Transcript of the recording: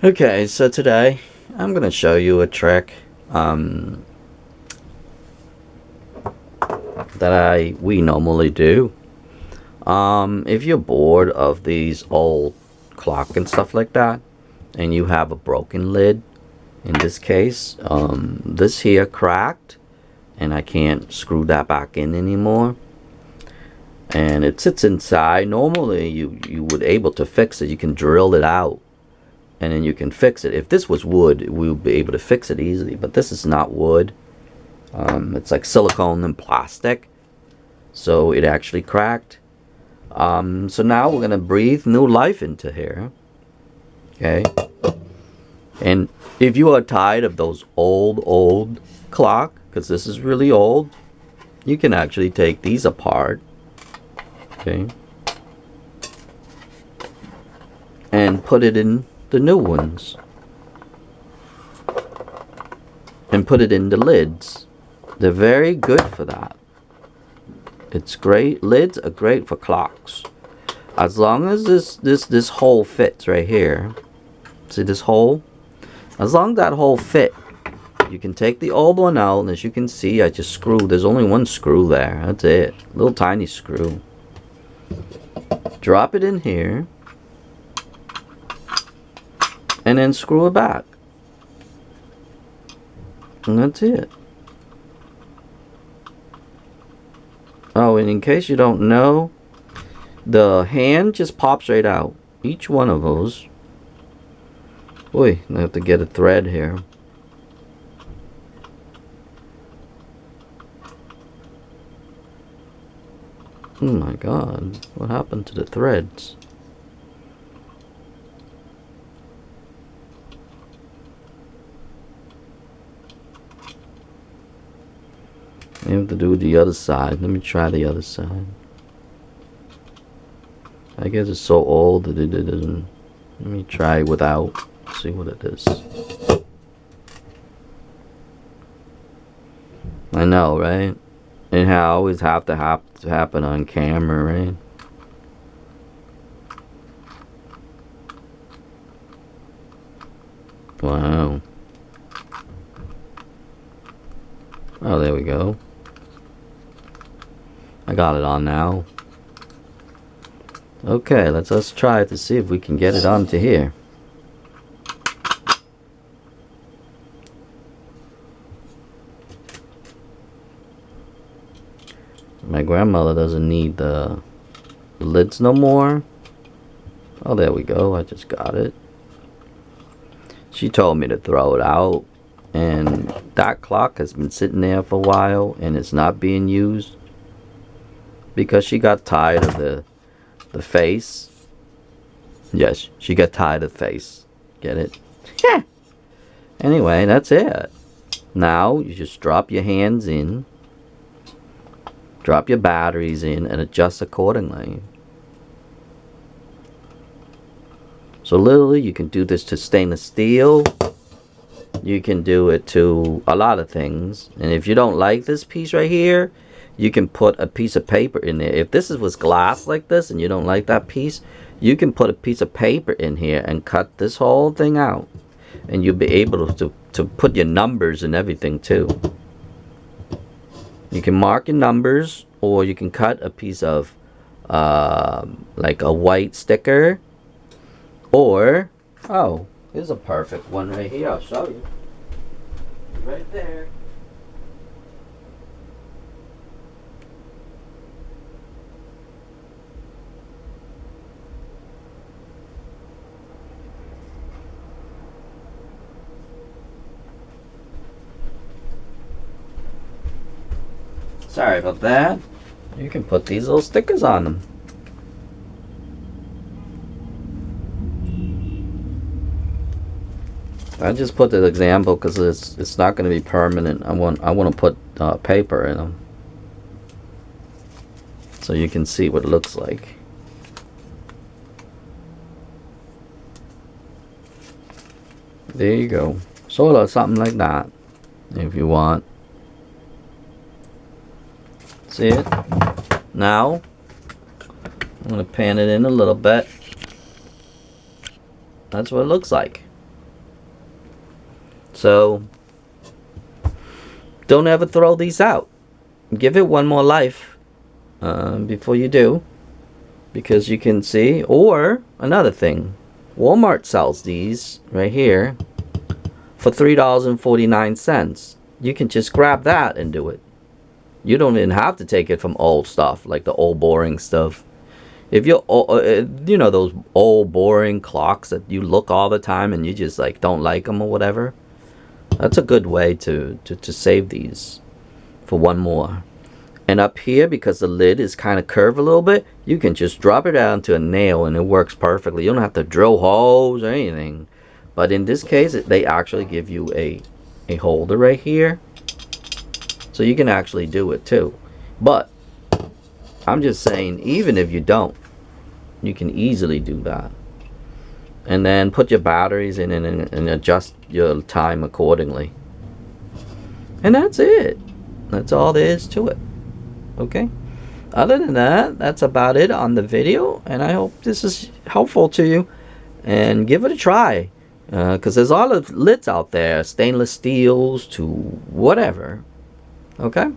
Okay, so today I'm going to show you a trick that we normally do. If you're bored of these old clock and stuff like that, and you have a broken lid, in this case, this here cracked, and I can't screw that back in anymore, and it sits inside. Normally, you would able to fix it. You can drill it out, and then you can fix it. If this was wood, we would be able to fix it easily, but this is not wood. It's like silicone and plastic, so it actually cracked. So now we're gonna breathe new life into here. Okay, and if you are tired of those old clock, because this is really old, you can actually take these apart. Okay, and put it in the new ones, and put it in the lids. They're very good for that. It's great. Lids are great for clocks, as long as this hole fits right here. See this hole? As long as that hole fit, you can take the old one out, and as you can see, I just screwed. There's only one screw there. That's it. Little tiny screw. Drop it in here, and then screw it back, and that's it. Oh, and in case you don't know, the hand just pops right out. Each one of those. Boy, I have to get a thread here. Oh my god, what happened to the threads? I have to do the other side. Let me try the other side. I guess it's so old that it doesn't. Let me try without. See what it is. I know, right? And I always have to happen on camera, right? Wow. Oh, there we go. I got it on now. Okay, let's try it to see if we can get it onto here. My grandmother doesn't need the lids no more. Oh, there we go. I just got it. She told me to throw it out, and that clock has been sitting there for a while, and it's not being used because she got tired of the face. Yes, she got tired of the face. Get it? Yeah. Anyway, that's it. Now you just drop your hands in, drop your batteries in, and adjust accordingly. So literally, you can do this to stainless steel. You can do it to a lot of things. And if you don't like this piece right here, you can put a piece of paper in there. If this was glass like this and you don't like that piece, you can put a piece of paper in here and cut this whole thing out. And you'll be able to put your numbers and everything too. You can mark your numbers, or you can cut a piece of like a white sticker. Or, oh, here's a perfect one right here. I'll show you. Right there. Sorry about that. You can put these little stickers on them. I just put the example because it's not going to be permanent. I want to put paper in them so you can see what it looks like. There you go. Sort of something like that, if you want. See it? Now I'm going to pan it in a little bit. That's what it looks like. So don't ever throw these out. Give it one more life before you do, because you can see. Or another thing, Walmart sells these right here for $3.49. You can just grab that and do it. You don't even have to take it from old stuff, like the old boring stuff. If you're, you know, those old boring clocks that you look all the time and you just like don't like them or whatever, that's a good way to save these for one more. And up here, because the lid is kind of curved a little bit, you can just drop it down to a nail and it works perfectly. You don't have to drill holes or anything. But in this case, they actually give you a holder right here, so you can actually do it too. But I'm just saying, even if you don't, you can easily do that. And then put your batteries in and adjust your time accordingly. And that's it. That's all there is to it. Okay? Other than that, that's about it on the video. And I hope this is helpful to you. And give it a try. Because there's a lot of lids out there. Stainless steels to whatever. Okay?